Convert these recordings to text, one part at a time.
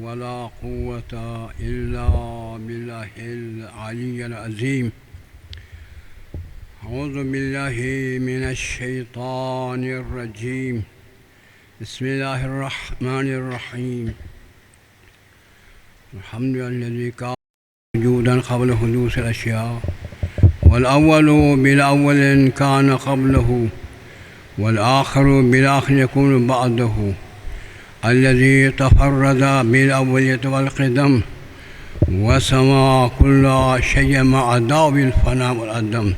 ولا قوة إلا بالله العلي العظيم. أعوذ بالله من الشيطان الرجيم. بسم الله الرحمن الرحيم. الحمد لله الذي كان وجودا قبل حدوث الأشياء، والأول بالأول كان قبله، والآخر بالآخر يكون بعده، الذي تفرد بالأولية والقدم وسما كل شيء مع داو الفناء والعدم.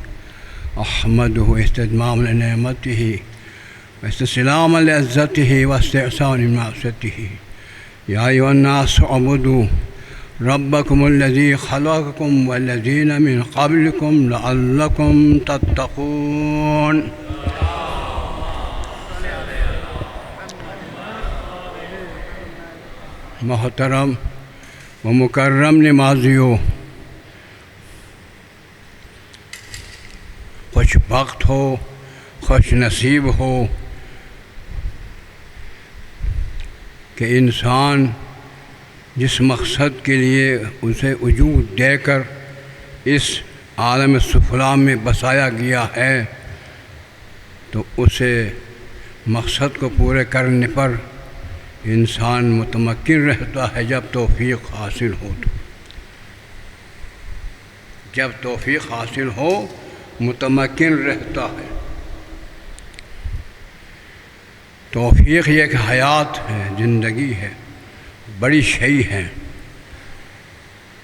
أحمده استتماما لنعمته واستسلاما لعزته واستحسانا لمعصيته. يا أيها الناس اعبدوا ربكم الذي خلقكم والذين من قبلكم لعلكم تتقون. محترم و مکرم نمازیوں، خوش بخت ہو، خوش نصیب ہو کہ انسان جس مقصد کے لیے اسے وجود دے کر اس عالم سفلی میں بسایا گیا ہے، تو اسے مقصد کو پورے کرنے پر انسان متمکن رہتا ہے جب توفیق حاصل ہو تو. جب توفیق حاصل ہو متمکن رہتا ہے. توفیق یہ ایک حیات ہے، زندگی ہے، بڑی شے ہے.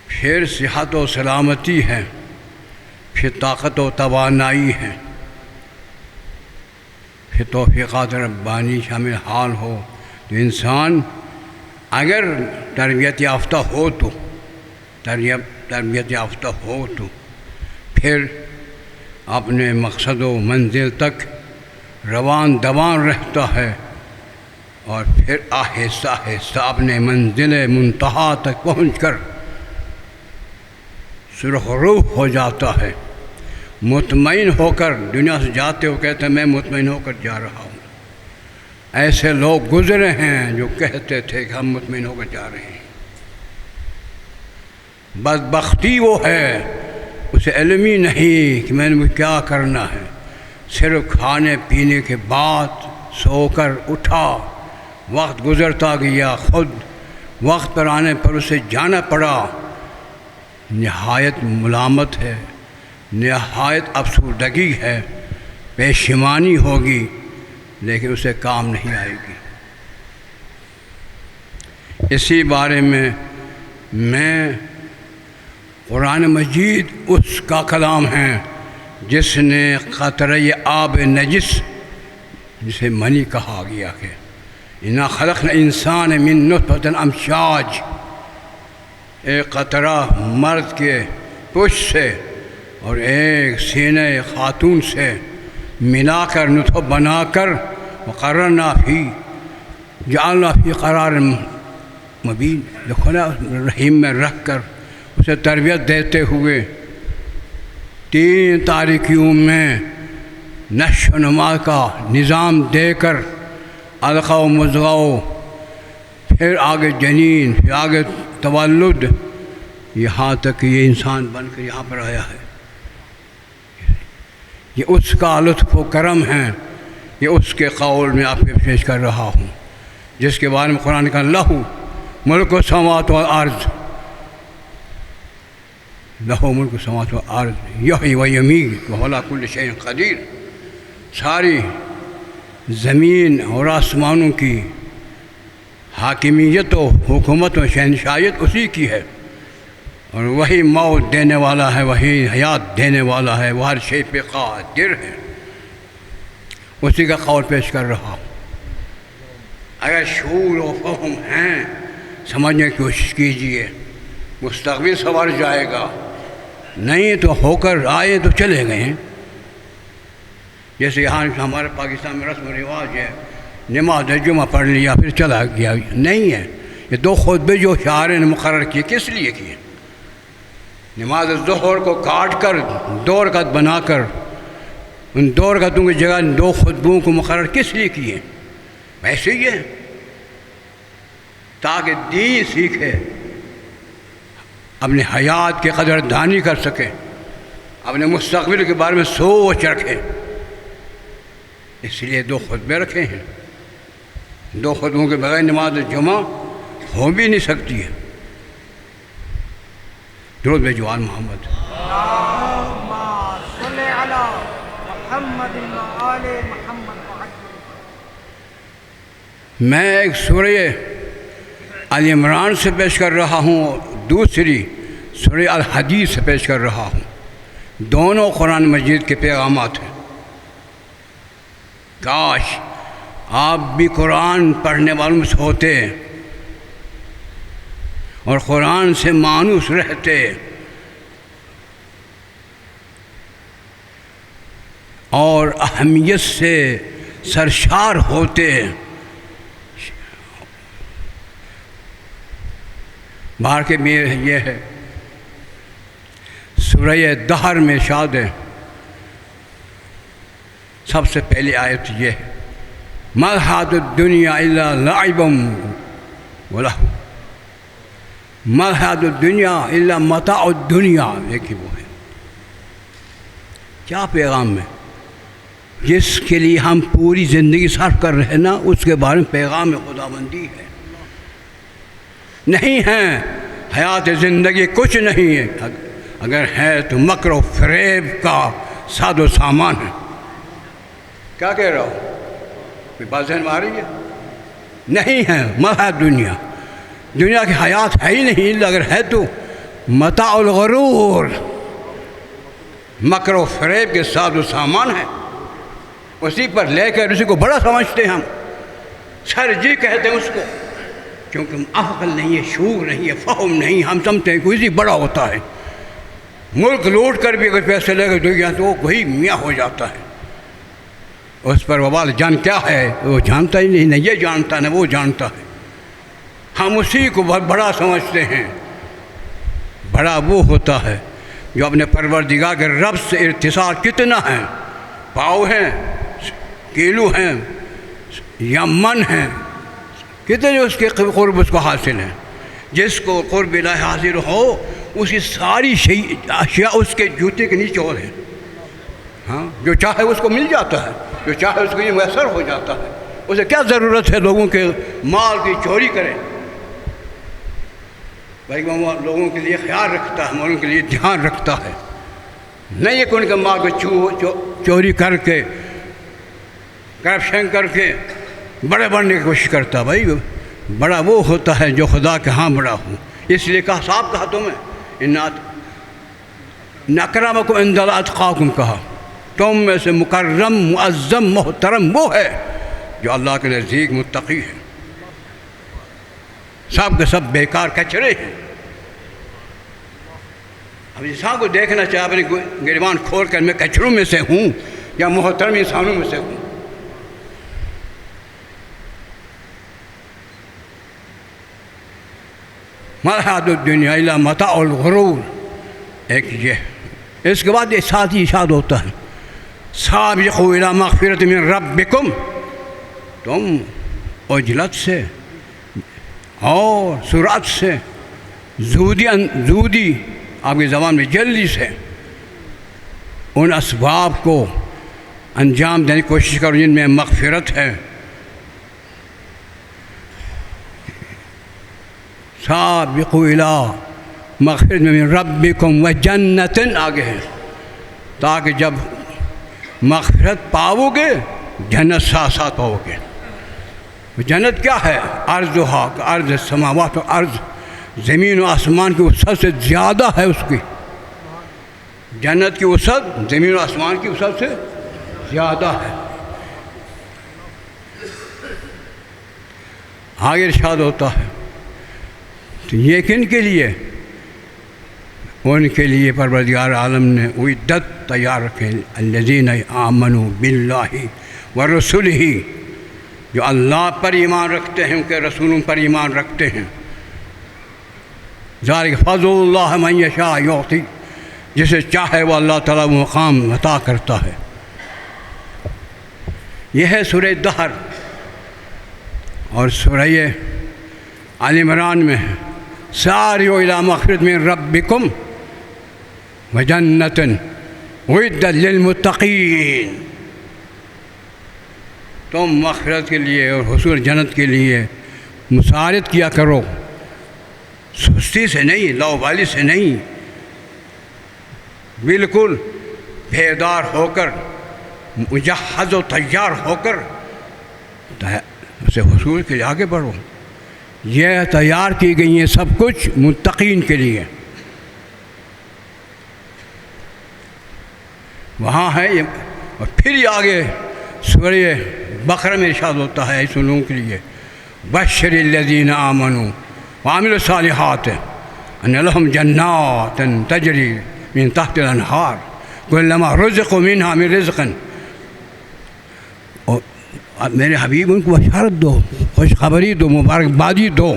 پھر صحت و سلامتی ہے، پھر طاقت و توانائی ہے، پھر توفیقات ربانی شامل حال ہو. تو انسان اگر تربیت یافتہ ہو تو پھر اپنے مقصد و منزل تک روان دوان رہتا ہے، اور پھر آہستہ آہستہ اپنے منزل منتہا تک پہنچ کر سرخ روح ہو جاتا ہے. مطمئن ہو کر دنیا سے جاتے ہو کہتے ہیں میں مطمئن ہو کر جا رہا ہوں. ایسے لوگ گزرے ہیں جو کہتے تھے کہ ہم مطمئن ہو کر جا رہے ہیں. بدبختی وہ ہے اسے علم ہی نہیں کہ میں نے کیا کرنا ہے. صرف کھانے پینے کے بعد سو کر اٹھا، وقت گزرتا گیا، خود وقت پر آنے پر اسے جانا پڑا. نہایت ملامت ہے، نہایت افسردگی ہے، پشیمانی ہوگی، لیکن اسے کام نہیں آئے گی. اسی بارے میں قرآن مجید اس کا کلام ہے جس نے قطرہ آب نجس، جسے منی کہا گیا کہ انا خلقنا انسان من نطفۃ امشاج، ایک قطرہ مرد کے پشت سے اور ایک سینہ خاتون سے ملا کر نطفہ بنا کر وقررنا فی جعلنا فی قرار مبین، لکھنا رحیم میں رکھ کر اسے تربیت دیتے ہوئے 3 تاریکیوں میں نشو و نما کا نظام دے کر علقہ و مضغہ، پھر آگے جنین، پھر آگے تولد، یہاں تک یہ انسان بن کر یہاں پر آیا ہے. یہ اس کا لطف و کرم ہے. یہ اس کے قول میں آپ کے پیش کر رہا ہوں جس کے بارے میں قرآن کا لہو ملک السماوات والارض، لہو ملک السماوات والارض یحیی و یمیت وہو علی کل شیء قدیر. ساری زمین اور آسمانوں کی حاکمیت و حکومت و شہنشائیت اسی کی ہے، اور وہی موت دینے والا ہے، وہی حیات دینے والا ہے، وہ ہر شے پہ قادر ہے. اسی کا قول پیش کر رہا ہوں. اگر شعور و فہم ہیں سمجھنے کی کوشش کیجئے، مستقبل سنور جائے گا. نہیں تو ہو کر آئے تو چلے گئے ہیں. جیسے یہاں ہمارے پاکستان میں رسم و رواج ہے، نماز جمعہ پڑھ لیا پھر چلا گیا. نہیں ہے. یہ 2 خطبے جو شاعر نے مقرر کیے کس لیے کیے؟ نماز ظہر کو کاٹ کر 2 رکعت بنا کر ان 2 رکعتوں کی جگہ 2 خطبوں کو مقرر کس لیے کیے؟ ویسے ہی ہے. تاکہ دین سیکھے، اپنی حیات کی قدر دانی کر سکے، اپنے مستقبل کے بارے میں سوچ رکھے۔ اس لیے 2 خطبے رکھے ہیں۔ 2 خطبوں کے بغیر نماز جمعہ ہو بھی نہیں سکتی ہے۔ درود بے جوان محمد۔ اللہم صلی علی محمد و آل محمد۔ میں ایک سورہ آل عمران سے پیش کر رہا ہوں، دوسری سورہ الحدید سے پیش کر رہا ہوں۔ دونوں قرآن مجید کے پیغامات ہیں۔ کاش آپ بھی قرآن پڑھنے والوں سے ہوتے اور قرآن سے مانوس رہتے اور اہمیت سے سرشار ہوتے۔ باہر کے میں یہ ہے، سورہ دہر میں ارشاد ہے، سب سے پہلی آیت یہ ہے، ما الحیاۃ الدنیا الا لعب ولہو، ما الحیاۃ الدنیا الا متاع الدنیا۔ دیکھیے وہ ہے کیا پیغام ہے، جس کے لیے ہم پوری زندگی صرف کر رہے ہیں نا، اس کے بارے میں پیغام خداوندی ہے۔ نہیں ہے حیات زندگی کچھ نہیں ہے، اگر ہے تو مکر و فریب کا ساز و سامان ہے۔ کیا کہہ رہا ہوں؟ کوئی بات ذہن میں آ رہی ہے؟ نہیں ہے متاع دنیا، دنیا کی حیات ہے ہی نہیں، اگر ہے تو متاع الغرور، مکر و فریب کے ساز و سامان ہے۔ اسی پر لے کر اسی کو بڑا سمجھتے ہیں ہم، سر جی کہتے ہیں اس کو، کیونکہ عقل نہیں ہے، شعور نہیں ہے، فہم نہیں، ہم سمجھتے ہیں کوئی بڑا ہوتا ہے۔ ملک لوٹ کر بھی اگر پیسے لے کر دے گیا تو وہ وہی میاں ہو جاتا ہے۔ اس پر وبال جان کیا ہے وہ جانتا ہی نہیں، نہ یہ جانتا نہ وہ جانتا ہے۔ ہم اسی کو بہت بڑا سمجھتے ہیں۔ بڑا وہ ہوتا ہے جو اپنے پروردگار کے رب سے اتصال کتنا ہے، پاؤ ہیں، کیلو ہیں یا من ہیں، کتنے اس کے قرب اس کو حاصل ہیں۔ جس کو قرب الہی حاصل ہو اس کی ساری اشیاء اس کے جوتے کے نیچے اور ہیں۔ ہاں، جو چاہے اس کو مل جاتا ہے، جو چاہے اس کو یہ میسر ہو جاتا ہے۔ اسے کیا ضرورت ہے لوگوں کے مال کی چوری کرے؟ بھائی وہ لوگوں کے لیے خیال رکھتا ہے، ان کے لیے دھیان رکھتا ہے، نہیں کہ ان کے مال کو چوری کر کے، کرپشن کر کے بڑے بننے کی کوشش کرتا۔ بھائی بڑا وہ ہوتا ہے جو خدا کے ہاں بڑا ہو۔ اس لیے کہا، صاحب کہا تمہیں ان اکرمکم عند اللہ اتقاکم، کہا تم میں سے مکرم معظم محترم وہ ہے جو اللہ کے نزدیک متقی ہے۔ سب کے سب بیکار کچرے ہیں۔ اب انسان کو دیکھنا چاہے اپنے گریبان کھول کر میں کچروں میں سے ہوں یا محترم انسانوں میں سے ہوں۔ ما الحیاۃ الدنیا الا متاع الغرور، ایک یہ۔ اس کے بعد یہ ساتھ ہی ارشاد ہوتا ہے، سابقوا الی مغفرۃ من ربکم، تم عجلت سے اور سرعت سے، زودی آپ کی زبان میں جلدی سے ان اسباب کو انجام دینے کی کوشش کرو جن میں مغفرت ہے۔ سابقوا الی مغفرۃ من ربکم وجنۃ، آگے ہے، تاکہ جب مغفرت پاؤ گے جنت ساتھ ساتھ پاؤ گے۔ جنت کیا ہے؟ عرضھا عرض السماوات والارض، زمین و آسمان کی وسعت سے زیادہ ہے اس کی۔ جنت کی وسعت زمین و آسمان کی وسعت سے زیادہ ہے۔ آگے ارشاد ہوتا ہے، تو یہ کن کے لیے؟ ان کے لیے پروردگار عالم نے اعدت تیار رکھے، الذین آمنوا باللہ ورسلہ، جو اللہ پر ایمان رکھتے ہیں، ان کے رسولوں پر ایمان رکھتے ہیں۔ ذالک فضل اللہ من یشاء یعطی، جسے چاہے وہ اللہ تعالیٰ وہ مقام عطا کرتا ہے۔ یہ ہے سورہ دہر، اور سورہ آل عمران میں ہے ساریعوا الی مغفرۃ من ربکم وجنۃ اعدت للمتقین، تم مغفرت کے لیے اور حصول جنت کے لیے مسارعت کیا کرو، سستی سے نہیں، لاوبالی سے نہیں، بالکل بیدار ہو کر مجہز و تیار ہو کر اسے حصول کے لیے آگے بڑھو۔ یہ تیار کی گئی ہیں سب کچھ متقین کے لیے۔ وہاں ہے یہ، اور پھر یہ آگے سورہ بقرہ میں ارشاد ہوتا ہے ایسے لوگوں کے لیے بشر الذین آمنوا وعملوا الصالحات ان لهم جنات تجری من تحت الانہار کلما رزقوا منها من رزق۔ اور میرے حبیب ان کو بشارت دو، خوشخبری دو، مبارکبادی دو،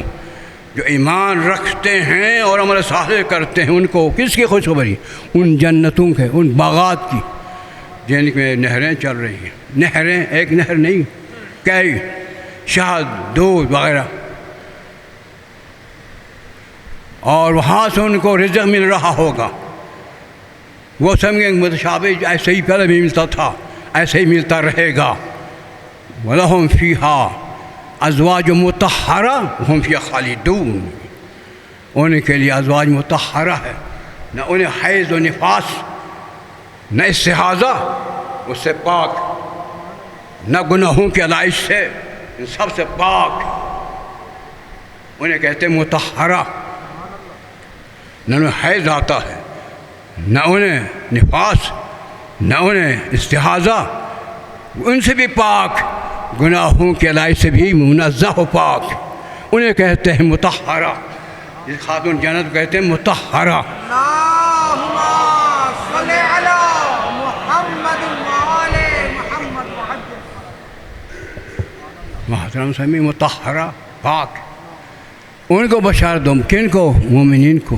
جو ایمان رکھتے ہیں اور عمل صالح کرتے ہیں ان کو کس کی خوشخبری؟ ان جنتوں کے، ان باغات کی جن میں نہریں چل رہی ہیں۔ نہریں ایک نہر نہیں، کئی، شہد، دودھ وغیرہ، اور وہاں سے ان کو رزق مل رہا ہوگا۔ وہ سمجھیں متشابہ ایسے ہی پہلے بھی ملتا تھا، ایسے ہی ملتا رہے گا۔ وَلَهُمْ فِيهَا ازواج مطہرہ ہم فیہا خالدون، ان کے لیے ازواج مطہرہ ہے، نہ انہیں حیض و نفاس، نہ استحاضہ، اس سے پاک، نہ گناہوں کی علائش سے، ان سب سے پاک، انہیں کہتے ہیں مطہرہ۔ نہ انہیں حیض آتا ہے، نہ انہیں نفاس، نہ انہیں استحاضہ، ان سے بھی پاک، گناہوں کے علائش سے بھی منزہ و پاک، انہیں کہتے ہیں مطہرہ۔ اس خاتون جنت کہتے ہیں مطہرہ۔ اللہم صلی علی محمد وآل محمد وعجل۔ محترم سمیع، مطہرہ، پاک، ان کو بشارت دو۔ کن کو؟ مومنین کو۔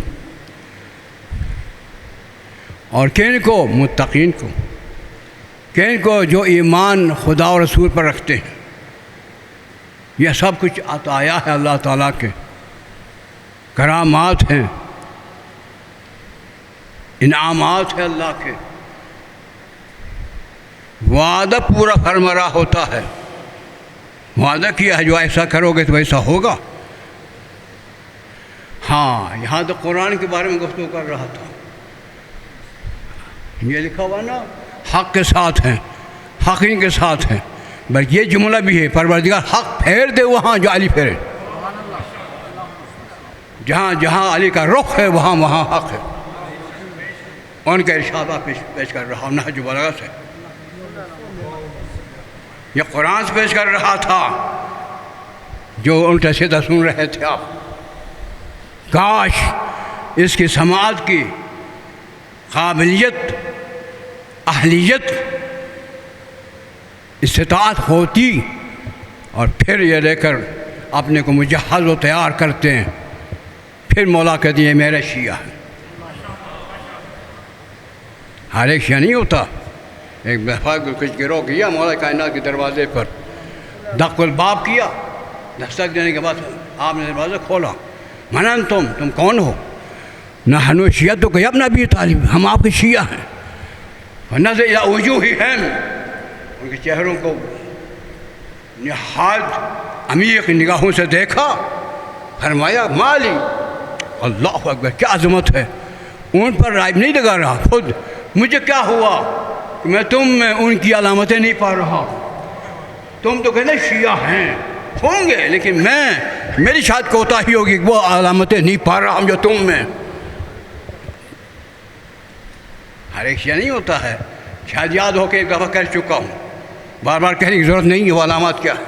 اور کن کو؟ متقین کو۔ کن کو؟ جو ایمان خدا و رسول پر رکھتے ہیں۔ یہ سب کچھ عطایا ہے اللہ تعالیٰ کے، کرامات ہیں، انعامات ہیں اللہ کے۔ وعدہ پورا فرما رہا ہوتا ہے، وعدہ کیا ہے جو ایسا کرو گے تو ایسا ہوگا۔ ہاں، یہاں تو قرآن کے بارے میں گفتگو کر رہا تھا، یہ لکھا ہوا نا، حق کے ساتھ ہیں، حقین کے ساتھ ہیں، بلکہ یہ جملہ بھی ہے پروردگار حق پھیر دے وہاں جو علی پھیرے، جہاں جہاں علی کا رخ ہے وہاں وہاں حق ہے۔ ان کا ارشادات پیش کر رہا ہوں نہج البلاغہ سے، یہ قرآن سے پیش کر رہا تھا جو الٹا سیدھا سن رہے تھے آپ۔ کاش اس کی سماعت کی قابلیت، اہلیت، استطاعت ہوتی، اور پھر یہ لے کر اپنے کو مجہز و تیار کرتے ہیں، پھر مولا کہتی ہے میرا شیعہ ہے۔ ہر ایک شیعہ نہیں ہوتا۔ ایک دفعہ کچھ گروہ کیا مولا کائنات کے دروازے پر، دق الباب کیا، دستک دینے کے بعد آپ نے دروازہ کھولا، منن تم کون ہو؟ نحن شیعہ، تو کہ ابن ابی طالب، ہم آپ کے شیعہ ہیں۔ فنظر الی وجوہہم، ان کے چہروں کو نہایت عمیق نگاہوں سے دیکھا، فرمایا مالی، اللہ اکبر، کیا عظمت ہے۔ ان پر رائب نہیں لگا رہا، خود مجھے کیا ہوا کہ میں تم میں ان کی علامتیں نہیں پا رہا۔ تم تو کہتے شیعہ ہیں، ہوں گے، لیکن میری شاید کوتاہی ہوگی کہ وہ علامتیں نہیں پا رہا ہوں جو تم میں۔ ہر ایک شیعہ نہیں ہوتا ہے، شاید یاد ہو کہ ایک دفعہ کہہ چکا ہوں، بار بار کہنے کی ضرورت نہیں ہے وہ علامات کیا ہے۔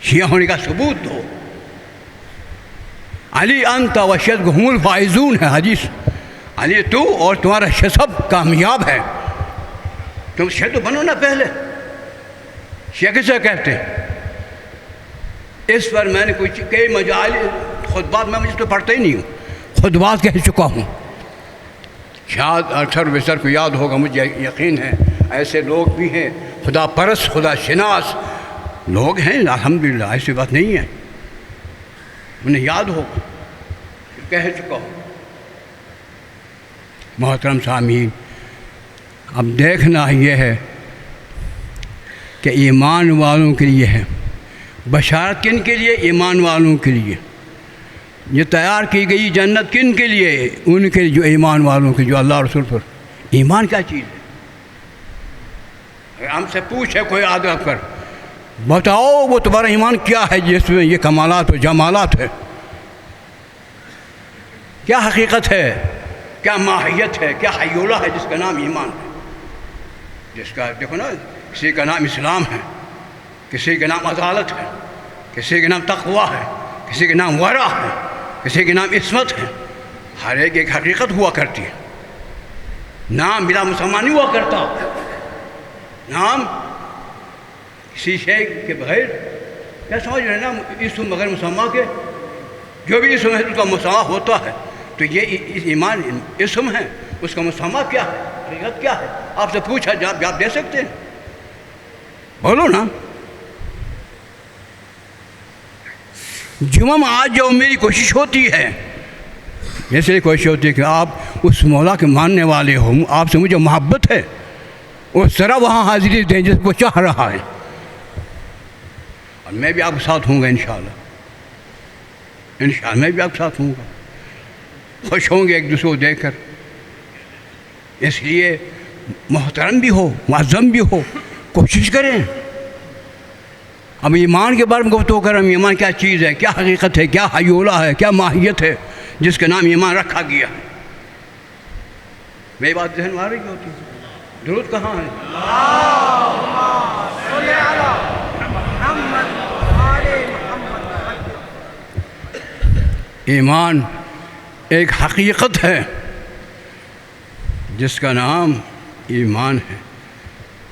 شیعہ ہونے کا ثبوت دو۔ علی انت و شیعہ ہم الفائزون ہے حدیث، علی تو اور تمہارا شیعہ سب کامیاب ہے۔ تم شیعہ تو بنو نا پہلے۔ شیعہ کسے کہتے ہیں؟ اس پر میں نے کچھ کئی مجالس خطبات میں مجھے تو پڑھتا ہی نہیں ہوں، خطبات کہہ چکا ہوں، شاید اکثر بیشتر کو یاد ہوگا، مجھے یقین ہے ایسے لوگ بھی ہیں خدا پرست، خدا شناس، لوگ ہیں الحمدللہ، ایسی بات نہیں ہے، انہیں یاد ہوگا، کہہ چکا ہوں۔ محترم سامعین، اب دیکھنا یہ ہے کہ ایمان والوں کے لیے ہے بشارت، کن کے لیے؟ ایمان والوں کے لیے۔ یہ تیار کی گئی جنت کن کے لیے؟ ان کے لیے جو ایمان والوں کے، جو اللہ رسول پر ایمان کیا چیز ہے؟ اگر ہم سے پوچھے کوئی آدمی کر بتاؤ وہ تمہارا ایمان کیا ہے جس میں یہ کمالات و جمالات ہے، کیا حقیقت ہے، کیا ماہیت ہے، کیا حیولہ ہے جس کا نام ایمان ہے، جس کا دیکھو نا، کسی کا نام اسلام ہے، کسی کا نام عدالت ہے، کسی کا نام تقویٰ ہے، کسی کا نام ورع ہے، کسی کا نام عصمت ہے۔ ہر ایک حقیقت ہوا کرتی ہے، نام بلا مسمى نہیں ہوا کرتا، نام کسی شے کے بغیر، کیا سمجھ رہے ہیں نا، اسم بغیر مسمى کے، جو بھی اسم ہے اس کا مسمى ہوتا ہے، تو یہ ایمان اسم ہے، اس کا مسمى کیا ہے، حقیقت کیا ہے؟ آپ سے پوچھا جواب دے سکتے ہیں؟ بولو نا۔ جمعہ میں آج جاؤ، میری کوشش ہوتی ہے، ایسے کوشش ہوتی ہے کہ آپ اس مولا کے ماننے والے ہو، آپ سے مجھے محبت ہے، اس طرح وہاں حاضری دیں جس کو چاہ رہا ہے، اور میں بھی آپ کے ساتھ ہوں گا انشاءاللہ، انشاءاللہ میں بھی آپ کے ساتھ ہوں گا، خوش ہوں گے ایک دوسرے کو دیکھ کر۔ اس لیے محترم بھی ہو، معظم بھی ہو، کوشش کریں۔ اب ایمان کے بارے میں گفتگو کر رہے ہیں، ایمان کیا چیز ہے، کیا حقیقت ہے، کیا حیولہ ہے، کیا ماہیت ہے جس کا نام ایمان رکھا گیا ہے۔ میری بات ذہن میں آ رہی ہوتی ہے؟ درود کہاں ہے؟ صلی علی محمد آل محمد۔ ایمان ایک حقیقت ہے جس کا نام ایمان ہے،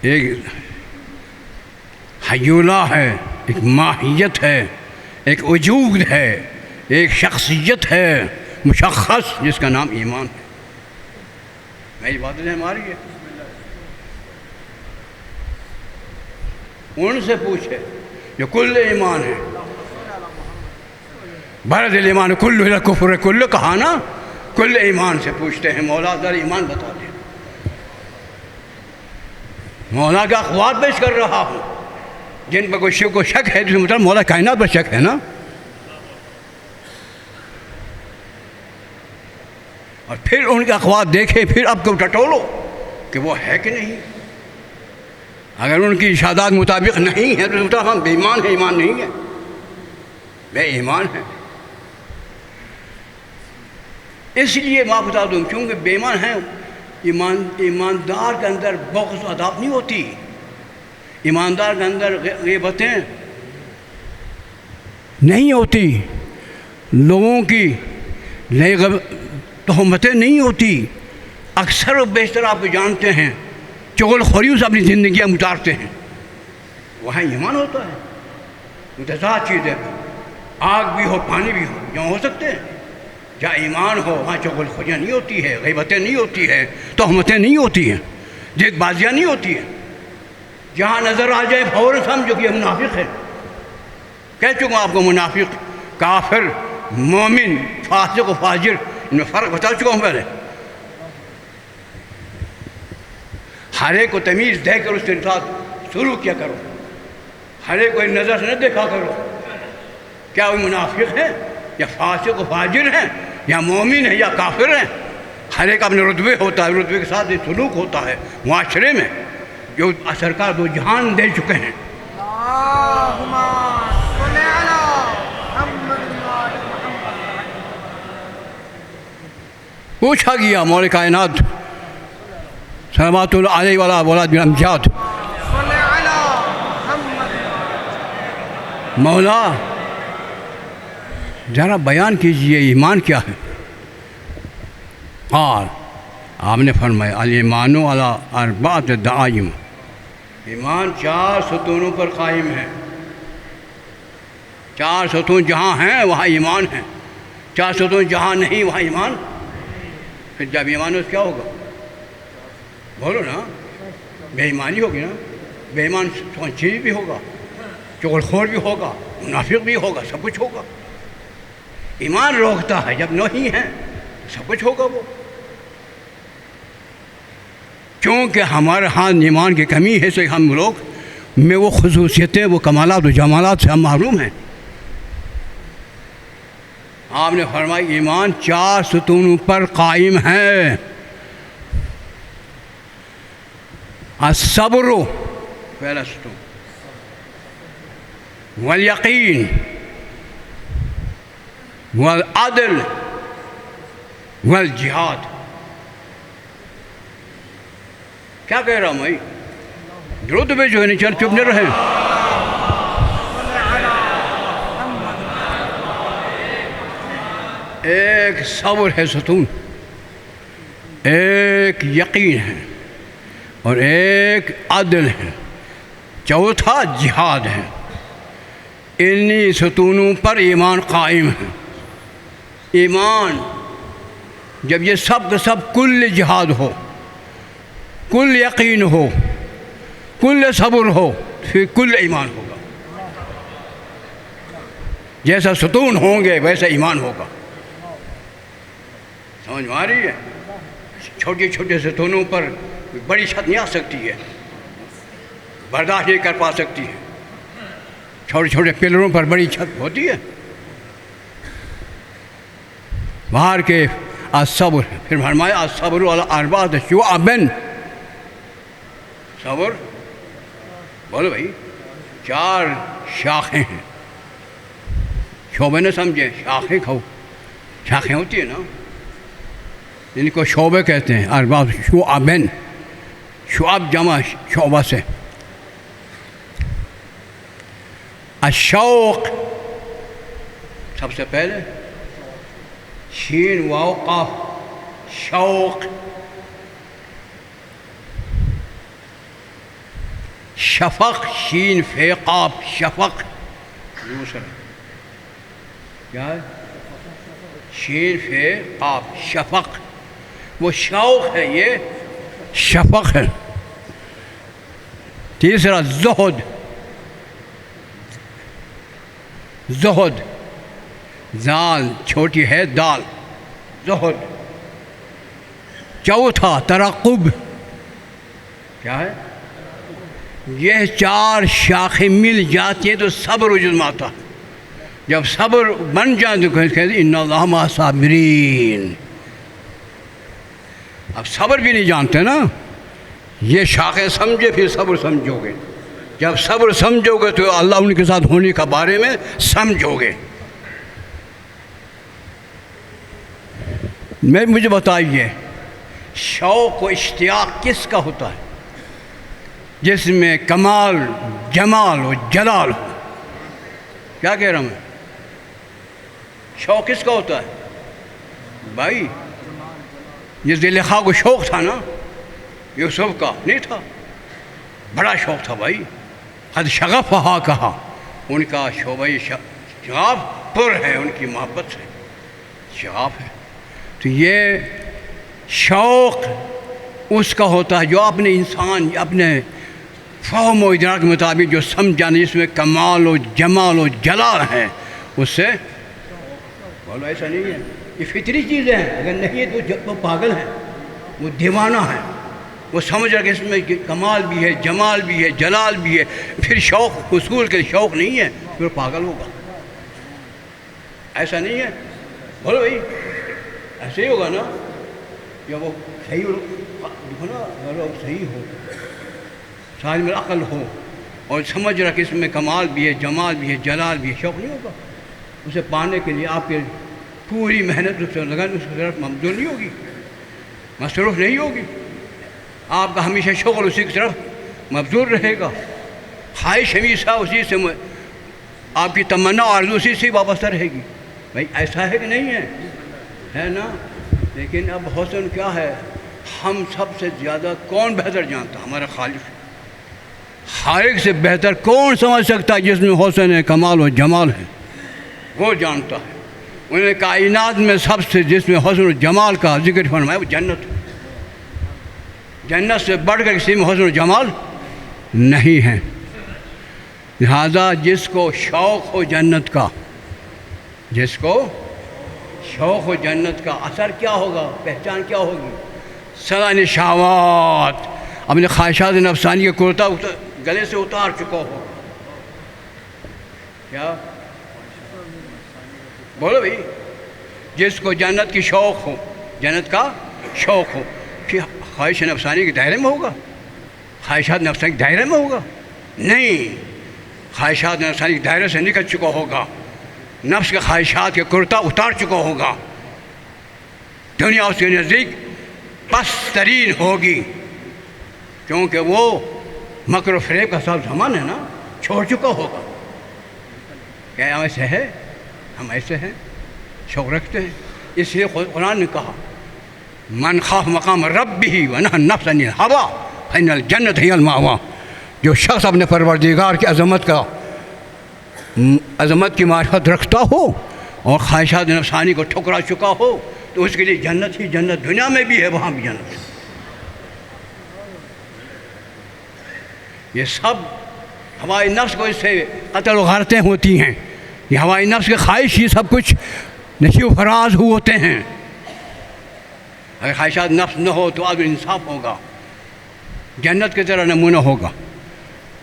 ایک حیولہ ہے، ایک ماہیت ہے، ایک وجود ہے، ایک شخصیت ہے مشخص جس کا نام ایمان ہے۔ میری بات ہے ہماری ہے، ان سے پوچھے جو کل ایمان ہے، برد الایمان کل الکفر کل، کہا نا، کل ایمان سے پوچھتے ہیں مولا ذرا ایمان بتا دیں۔ مولا کا اقوال پیش کر رہا ہوں، جن پر کوئی کو شک ہے، جس مطلب مولا کائنات پر شک ہے نا، اور پھر ان کے اقوال دیکھیں، پھر آپ کو ٹٹولو کہ وہ ہے کہ نہیں۔ اگر ان کی ارشادات مطابق نہیں ہے تو مطلب ہم بے ایمان ہیں، ایمان نہیں ہے، بے ایمان ہے۔ اس لیے میں بتا دوں، کیونکہ بے ایمان ہیں، ایماندار کے اندر بغض و عداوت نہیں ہوتی، ایماندار کے اندر غیبتیں نہیں ہوتی، لوگوں کی تہمتیں نہیں ہوتی، اکثر و بیشتر آپ کو جانتے ہیں چغل خوریوں سے اپنی زندگیاں گزارتے ہیں، وہاں ایمان ہوتا ہے۔ متضاد چیزیں، آگ بھی ہو پانی بھی ہو، جہاں ہو سکتے ہیں، جہاں ایمان ہو وہاں چغل خوریاں نہیں ہوتی ہے، غیبتیں نہیں ہوتی ہے، تہمتیں نہیں ہوتی ہیں، جیت بازیاں نہیں ہوتی ہیں۔ جہاں نظر آ جائے فوراً سمجھو کہ یہ منافق ہے۔ کہہ چکا ہوں آپ کو، منافق، کافر، مومن، فاسق و فاجر، ان میں فرق بتا چکا ہوں پہلے۔ ہر ایک کو تمیز دے کر اس کے ساتھ سلوک کیا کرو، ہر ایک کو نظر سے نہ دیکھا کرو کیا وہ منافق ہے یا فاسق و فاجر ہیں یا مومن ہے یا کافر ہیں۔ ہر ایک اپنے رتبے ہوتا ہے، رتبے کے ساتھ ایک سلوک ہوتا ہے معاشرے میں، جو سرکار دو جہان دے چکے ہیں۔ اللہم صلی علی محمد آل محمد۔ پوچھا گیا مولا کائنات صلوات اللہ علیہ وآلہ اولاد بن امجاد، صلی علی محمد۔ مولا ذرا بیان کیجئے ایمان کیا ہے؟ قال، آپ نے فرمایا الایمان علی اربعۃ دعائم، ایمان 4 ستونوں پر قائم ہے۔ 4 ستون جہاں ہیں وہاں ایمان ہے، 4 ستون جہاں نہیں وہاں ایمان۔ پھر جب ایمان ہو تو کیا ہوگا؟ بولو نا، بے ایمانی ہوگی نا، بے ایمان چیز بھی ہوگا، چغل خور بھی ہوگا، منافق بھی ہوگا، سب کچھ ہوگا۔ ایمان روکتا ہے جب نہیں ہے سب کچھ ہوگا وہ، کیونکہ ہمارے ہاں ایمان کی کمی ہے، سے ہم لوگ میں وہ خصوصیتیں، وہ کمالات و جمالات سے ہم محروم ہیں۔ آپ نے فرمایا ایمان 4 ستونوں پر قائم ہے، الصبر پہلا ستون، والیقین، والعدل، والجہاد۔ کیا کہہ رہا ہوں میں؟ درود پہ جو ہے نہیں، چل چپ نہیں رہے۔ ایک صبر ہے ستون، ایک یقین ہے، اور ایک عدل ہے، چوتھا جہاد ہے۔ انہی ستونوں پر ایمان قائم ہے۔ ایمان جب یہ سب کا سب کل جہاد ہو، کل یقین ہو، کل صبر ہو، پھر کل ایمان ہوگا۔ جیسا ستون ہوں گے ویسا ایمان ہوگا۔ سمجھ میں آ رہی ہے؟ چھوٹے چھوٹے ستونوں پر بڑی چھت نہیں آ سکتی ہے، برداشت نہیں کر پا سکتی ہے۔ چھوٹے چھوٹے پلروں پر بڑی چھت ہوتی ہے۔ باہر کے الصبر، پھر فرمایا الصبر علی اربعۃ شعب، صبر بولو بھائی 4 شاخیں ہیں۔ شعبے نہ سمجھے، شاخیں کھو، شاخیں ہوتی ہیں نا، ان کو شعبے کہتے ہیں۔ اربعۃ شعب، شعب جمع شعبہ سے۔ الشوق سب سے پہلے، شین واو قاف، شوق۔ شفق، شین فے قاف، شفق دوسرا کیا ہے؟ شین فے قاف، شفق۔ وہ شوق ہے، یہ شفق ہے۔ تیسرا زہد، زہد، زال چھوٹی ہے، دال، زہد۔ چوتھا ترقب، کیا ہے؟ یہ 4 شاخیں مل جاتی ہیں تو صبر وجود ہے۔ جب صبر بن جائے تو کہتے ہیں ان اللہ مع الصابرین۔ اب صبر بھی نہیں جانتے نا، یہ شاخیں سمجھے پھر صبر سمجھو گے۔ جب صبر سمجھو گے تو اللہ ان کے ساتھ ہونے کا بارے میں سمجھو گے۔ مجھے بتائیے شوق و اشتیاق کس کا ہوتا ہے؟ جس میں کمال، جمال و جلال ہو۔ کیا کہہ رہا ہوں میں؟ شوق کس کا ہوتا ہے بھائی؟ یہ زلیخا کو شوق تھا نا، یوسف کا نہیں تھا؟ بڑا شوق تھا بھائی۔ قد شغفہا کہا، ان کا شعبہ شغاف پر ہے، ان کی محبت سے شغاف ہے۔ تو یہ شوق اس کا ہوتا ہے جو اپنے انسان اپنے فہم و ادراک کے مطابق جو سمجھانے، جس میں کمال و جمال و جلال ہے، اس سے بولو ایسا نہیں ہے۔ یہ فطری چیزیں ہیں، اگر نہیں ہے تو وہ پاگل ہیں، وہ دیوانہ ہیں۔ وہ سمجھ رہا کہ اس میں کمال بھی ہے، جمال بھی ہے، جلال بھی ہے، پھر شوق حصول کے شوق نہیں ہے، پھر وہ پاگل ہوگا۔ ایسا نہیں ہے، بولو بھائی ایسے ہی ہوگا نا۔ یا وہ صحیح ہو نا، اگر وہ صحیح ہو، صاحب العقل ہو، اور سمجھ رہا کہ اس میں کمال بھی ہے، جمال بھی ہے، جلال بھی ہے، شوق نہیں ہوگا۔ اسے پانے کے لیے آپ کے پوری محنت اس سے لگن اس کی طرف مبذول نہیں ہوگی، مصروف نہیں ہوگی۔ آپ کا ہمیشہ شغل اسی کی طرف مبذول رہے گا، خواہش ہمیشہ اسی سے، آپ کی تمنا اور آرزو اسی سے وابستہ رہے گی۔ بھائی ایسا ہے کہ نہیں ہے نا؟ لیکن اب حسن کیا ہے؟ ہم سب سے زیادہ کون بہتر جانتا؟ ہمارا خالق۔ خالق سے بہتر کون سمجھ سکتا ہے جس میں حسن ہے، کمال و جمال ہے؟ وہ جانتا ہے۔ انہیں کائنات میں سب سے جس میں حسن و جمال کا ذکر فرمایا وہ جنت ہے۔ جنت سے بڑھ کر کسی میں حسن و جمال نہیں ہے۔ لہذا جس کو شوق ہو جنت کا، جس کو شوق ہو جنت کا، اثر کیا ہوگا، پہچان کیا ہوگی؟ سلا نشاوات، اپنے خواہشات نفسانی کے کرتا گلے سے اتار چکا ہو. کیا بولو بھائی؟ جس کو جنت کی شوق ہو، جنت کا شوق ہو، کہ خواہش نفسانی کے دائرے میں ہوگا؟ خواہشات نفسانی کے دائرے میں ہوگا؟ نہیں، خواہشات نفسانی کے دائرے سے نکل چکا ہوگا، نفس کے خواہشات کے کرتا اتار چکا ہوگا، دنیا اس کے نزدیک پست ترین ہوگی، کیونکہ وہ مکر و فریب کا سب زمان ہے نا، چھوڑ چکا ہوگا. کیا ہم ایسے ہے؟ ہم ایسے ہیں، شوق رکھتے ہیں. اس لیے قرآن نے کہا من خاف مقام ربہ ونہی النفس عن الہویٰ فإن الجنۃ ہی المأویٰ. جو شخص اپنے پروردگار کی عظمت کی معرفت رکھتا ہو اور خواہشات نفسانی کو ٹھکرا چکا ہو تو اس کے لیے جنت ہی جنت، دنیا میں بھی ہے وہاں بھی جنت ہے. یہ سب ہوائی نفس کو اس سے قتل و غارتیں ہوتی ہیں. یہ ہوائی نفس کے خواہش ہی سب کچھ نشیب و فراز ہوتے ہیں. اگر خواہشات نفس نہ ہو تو عدل انصاف ہوگا، جنت کی طرح نمونہ ہوگا.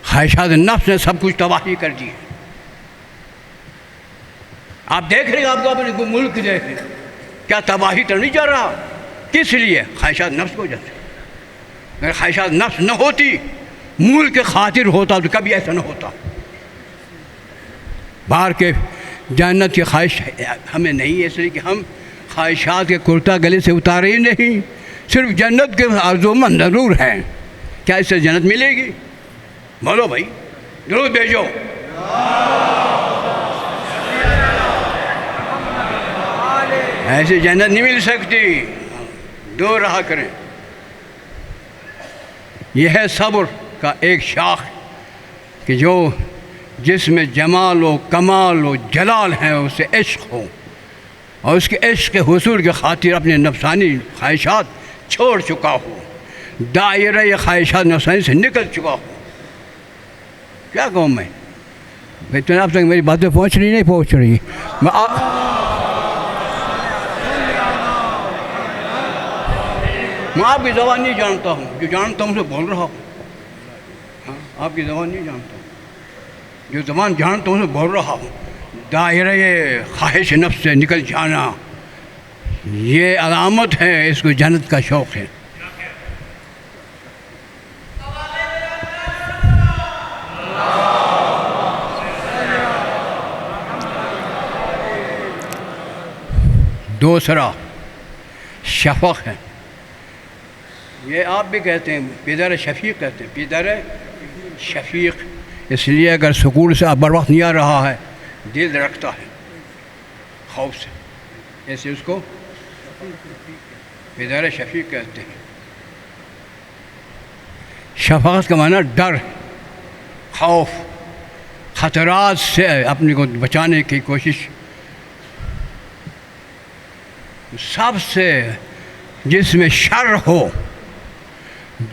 خواہشات نفس نے سب کچھ تباہی کر دی. آپ دیکھ رہے ہیں، آپ کو اپنے ملک دیکھ رہے ہیں، کیا تباہی تو نہیں جا رہا؟ کس لیے؟ خواہشات نفس کو جاتے. اگر خواہشات نفس نہ ہوتی، ملک کے خاطر ہوتا تو کبھی ایسا نہ ہوتا. باہر کے جنت کی خواہش ہمیں نہیں ہے، اس لیے کہ ہم خواہشات کے کرتا گلے سے اتارے ہی نہیں، صرف جنت کے آرزومند ضرور ہیں. کیا اس سے جنت ملے گی؟ بولو بھائی، درود بھیجو. ایسی جنت نہیں مل سکتی، دور رہا کریں. یہ ہے صبر کا ایک شاخ کہ جو جس میں جمال و کمال و جلال ہے، اسے عشق ہو، اور اس کے عشق کے حصول کے خاطر اپنے نفسانی خواہشات چھوڑ چکا ہو، دائرہ یہ خواہشات نفسانی سے نکل چکا ہو. کیا کہوں میں بھائی؟ تو آپ تک میری باتیں پہنچ رہی نہیں پہنچ رہی؟ میں آپ کی زبان نہیں جانتا ہوں، جو جانتا ہوں اسے بول رہا ہوں. آپ کی زبان نہیں جانتا ہوں، جو زبان جانتا ہوں اسے بول رہا ہوں. دائرہ خواہش نفس سے نکل جانا یہ علامت ہے، اس کو جنت کا شوق ہے. دوسرا شفق ہے. یہ آپ بھی کہتے ہیں، پیدر شفیق کہتے ہیں، پیدر شفیق. اس لیے اگر سکول سے بر وقت نہیں آ رہا ہے، دل رکھتا ہے خوف سے، ایسے اس کو پیدر شفیق کہتے ہیں. شفقت کا معنی ڈر، خوف، خطرات سے اپنے کو بچانے کی کوشش. سب سے جس میں شر ہو،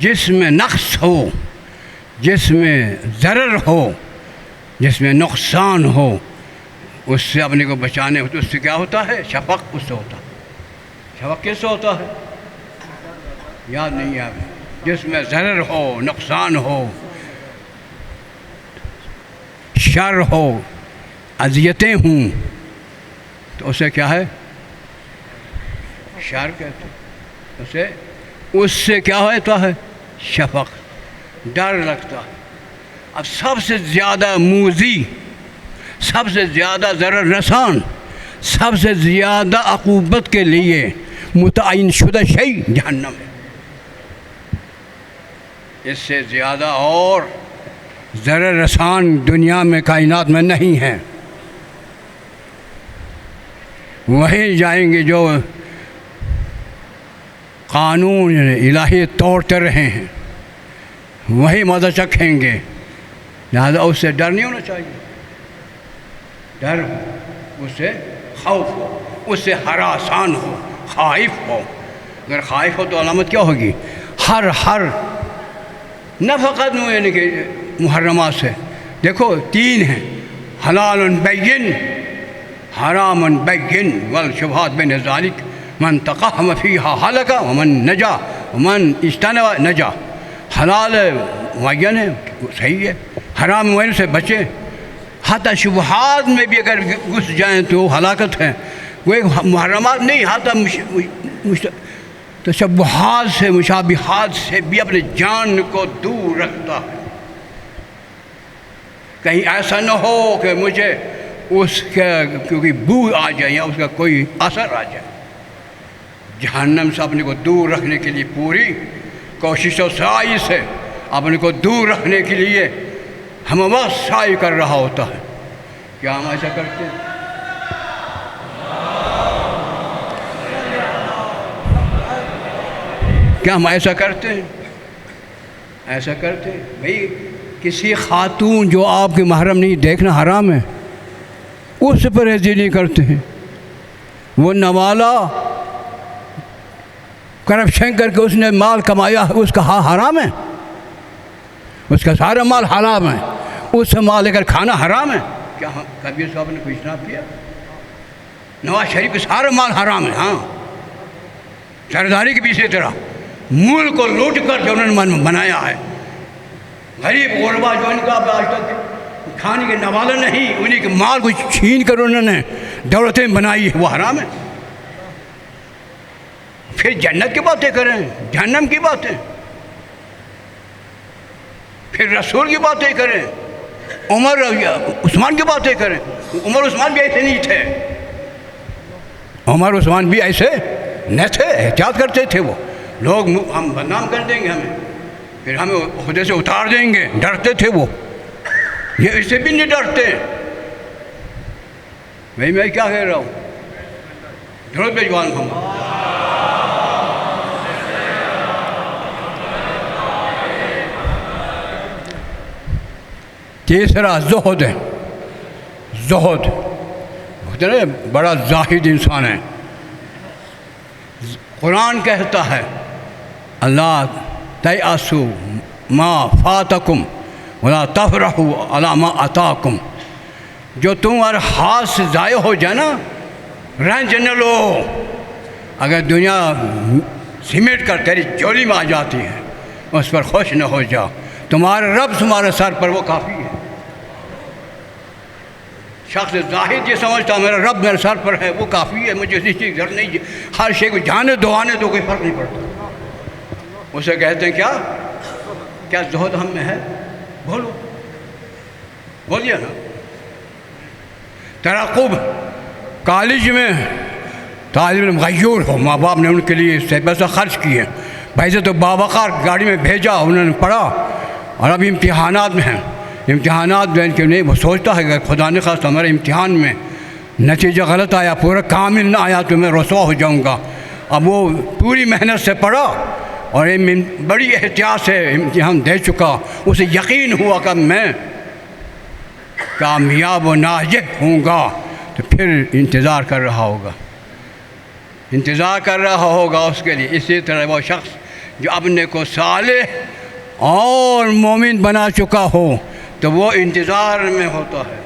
جس میں نقص ہو، جس میں ضرر ہو، جس میں نقصان ہو، اس سے اپنے کو بچانے ہو تو اس سے کیا ہوتا ہے؟ شفق. اس سے ہوتا ہے. شفق کس سے ہوتا ہے؟ یاد نہیں ہے. جس میں ضرر ہو، نقصان ہو، شر ہو، اذیتیں ہوں، تو اسے کیا ہے؟ شر کہتے ہیں. اس سے کیا ہوتا ہے؟ شفق. ڈر لگتا ہے. اب سب سے زیادہ موذی، سب سے زیادہ ضرر رسان، سب سے زیادہ عقوبت کے لیے متعین شدہ شیء جہنم ہے. اس سے زیادہ اور ضرر رسان دنیا میں کائنات میں نہیں ہے. وہیں جائیں گے جو قانون الہی توڑتے رہے ہیں، وہی مزہ چکھیں گے. لہذا اس سے ڈر نہیں ہونا چاہیے. ڈر ہو، اس سے خوف ہو، اس سے ہراسان ہو، خائف ہو. اگر خائف ہو تو علامت کیا ہوگی؟ ہر نہ فقط یعنی کہ محرمات سے، دیکھو تین ہیں، حلال بین، حرام بین، والشبہات بین ذالک، من تقہم فیہا ہلک ومن نجا ومن اجتنب نجا۔ حلال معین ہے، صحیح ہے، حرام معین سے بچے، حتی شبہات میں بھی اگر گھس جائیں تو ہلاکت ہے، وہ محرمات نہیں، حتی تشبہات سے، مشابہات سے بھی اپنے جان کو دور رکھتا ہے، کہیں ایسا نہ ہو کہ مجھے اس کا کیونکہ بو آ جائے یا اس کا کوئی اثر آ جائے۔ جہنم سے اپنے کو دور رکھنے کے لیے پوری کوشش و سعی سے اپنے کو دور رکھنے کے لیے ہم وقت سعی کر رہا ہوتا ہے۔ کیا ہم ایسا کرتے ہیں؟ کیا ہم ایسا کرتے ہیں؟ ایسا کرتے ہیں بھئی، کسی خاتون جو آپ کے محرم نہیں دیکھنا حرام ہے، اس سے پرہیزی نہیں کرتے ہیں، وہ نوالا کرپشن کر کے اس نے مال کمایا، اس کا حرام ہے، اس کا سارا مال حرام ہے، اس سے مال لے کر کھانا حرام ہے۔ کیا کبھی صاحب نے کوئی اجتناب کیا؟ نواز شریف کا سارا مال حرام ہے، ہاں، سرداری کے بھی اسی طرح ملک کو لوٹ کر جو انہوں نے بنایا ہے، غریب غربا جو ان کا آج تک کھانے کے نوالا نہیں، انہیں کے مال کو چھین کر انہوں نے دولتیں بنائی ہے، وہ حرام ہے۔ پھر جنت کی باتیں کریں، جہنم کی باتیں، پھر رسول کی باتیں کریں، عمر عثمان کی باتیں کریں۔ عمر عثمان بھی ایسے نہیں تھے، عمر عثمان بھی ایسے نہ تھے، احتیاط کرتے تھے، وہ لوگ ہم بدنام کر دیں گے ہمیں، پھر ہمیں عہدے سے اتار دیں گے، ڈرتے تھے وہ، یہ اس سے بھی نہیں ڈرتے۔ میں کیا کہہ رہا ہوں؟ ضرورت پہ جوان ہوں۔ تیسرا زہد ہے، زہد بڑا زاہد انسان ہے۔ قرآن کہتا ہے اللہ تیأسوا ما فاتکم ولا تفرحوا علی ما اتاکم، جو تمہارے ہاتھ سے ضائع ہو جائے نا، رنج نہ لو۔ اگر دنیا سمیٹ کر تیری جولی میں آ جاتی ہے، اس پر خوش نہ ہو جاؤ، تمہارے رب تمہارے سر پر وہ کافی ہے۔ شخص زاہد یہ سمجھتا میرا رب میرے سر پر ہے، وہ کافی ہے، مجھے اسی چیز کی ضرورت نہیں، ہر شے کو جانے دو آنے دو، کوئی فرق نہیں پڑتا۔ اسے کہتے ہیں کیا زہد ہم میں ہے؟ بولو، بولیے نا۔ ترقب، کالج میں طالب علم غیور ہو، ماں باپ نے ان کے لیے پیسہ خرچ کیے، پیسے تو باوقار گاڑی میں بھیجا، انہوں نے پڑھا، اور اب امتحانات میں ہیں، امتحانات میں کہ نہیں، وہ سوچتا ہے کہ خدا نے خواستہ ہمارے امتحان میں نتیجہ غلط آیا، پورا کامل نہ آیا تو میں رسوا ہو جاؤں گا۔ اب وہ پوری محنت سے پڑھا اور بڑی احتیاط سے امتحان دے چکا، اسے یقین ہوا کہ میں کامیاب و ناجح ہوں گا، تو پھر انتظار کر رہا ہوگا، انتظار کر رہا ہوگا اس کے لیے۔ اسی طرح وہ شخص جو اپنے کو صالح اور مومن بنا چکا ہو تو وہ انتظار میں ہوتا ہے۔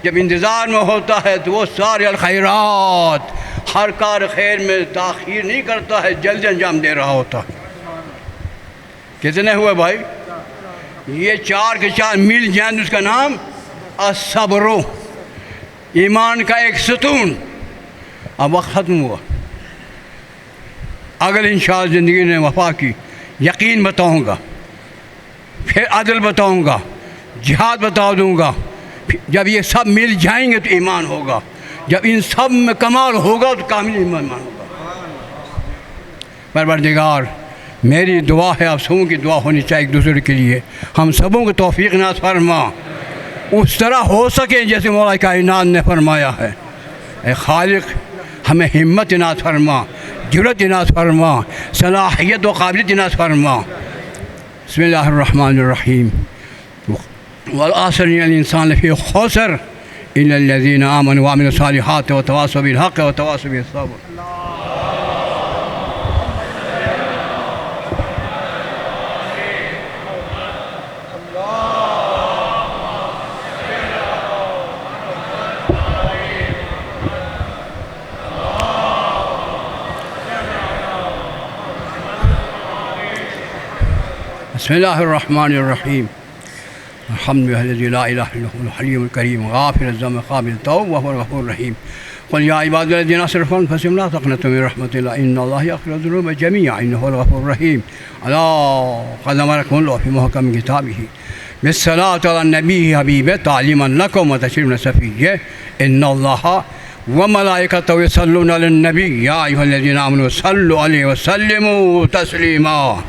جب انتظار میں ہوتا ہے تو وہ سارے الخیرات، ہر کار خیر میں تاخیر نہیں کرتا ہے، جلدی انجام دے رہا ہوتا ہے۔ کتنے ہوئے بھائی؟ یہ 4 کے 4 مل جائیں، اس کا نام الصبر، ایمان کا ایک ستون۔ اب وقت ختم ہوا، اگر انشاءاللہ زندگی نے وفا کی، یقین بتاؤں گا، پھر عدل بتاؤں گا، جہاد بتا دوں گا۔ جب یہ سب مل جائیں گے تو ایمان ہوگا، جب ان سب میں کمال ہوگا تو کامل ایمان ہوگا۔ پروردگار، میری دعا ہے، آپ سبوں کی دعا ہونی چاہیے ایک دوسرے کے لیے، ہم سبوں کو توفیق عنایت فرما، اس طرح ہو سکے جیسے مولا کائنات نے فرمایا ہے۔ اے خالق، ہمیں ہمت عنایت فرما، جرأت عنایت فرما، صلاحیت و قابلیت عنایت فرما۔ بسم اللہ الرحمن الرحیم۔ والعصر ان الانسان لفی خسر الا الذین آمنوا وعملوا الصالحات وتواصوا بالحق وتواصوا بالصبر۔ بسم الله الرحمن الرحيم الحمد لله الذي لا إله إلا هو الحليم الكريم غافر الذنب قابل التوب وهو الغفور الرحيم قل يا عباد الذين أسرفوا أنفسهم لا تقنطوا من رحمة الله إن الله يغفر الذنوب جميعا إنه هو الغفور الرحيم ألا قد أمركم الله في محكم كتابه بالصلاة على النبي حبيبه تعليما لكم وتشريفا سفيه إن الله وملائكته يصلون على النبي يا أيها الذين آمنوا صلوا عليه وسلموا تسليما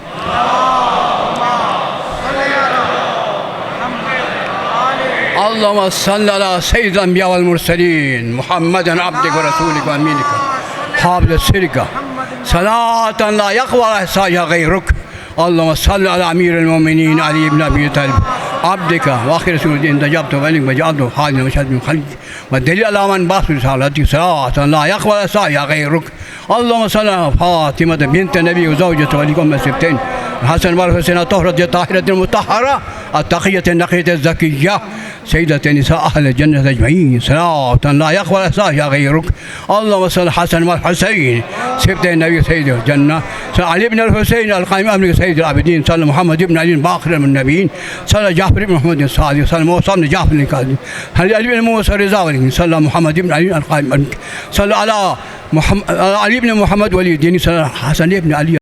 اللهم صل على سيد الأنبياء والمرسلين محمد عبدك ورسولك وأمينك حافظ سرك صلاة لا يقوى إحصائها غيرك اللهم صل على أمير المؤمنين علي بن أبي طالب عبدك وآخر رسول الدين تجبت وإليك وجعلته خالدا وشهد من خلقك والدليل على من باص رسالتك صلاة لا يقوى إحصائها غيرك اللهم صل على فاطمة بنت النبي وزوجته ولكم السبتين الحسن والحسين الطهرة الطاهرة المطهرة التقية النقية الزكية سيدة نساء أهل الجنة أجمعين صلاة لا يقبل إحصائها غيرك اللهم صل الحسن والحسين سبتي النبي سيد الجنة صلى علي بن الحسين القائم أمرك سيد العابدين صلى محمد بن علي باقر من النبيين صلى جعفر بن محمد الصادق صلى موسى بن جعفر الكاظم صلى علي بن موسى الرضا صلى محمد بن علي القائم صلى على علي بن محمد ولي الدين صلى حسن بن علي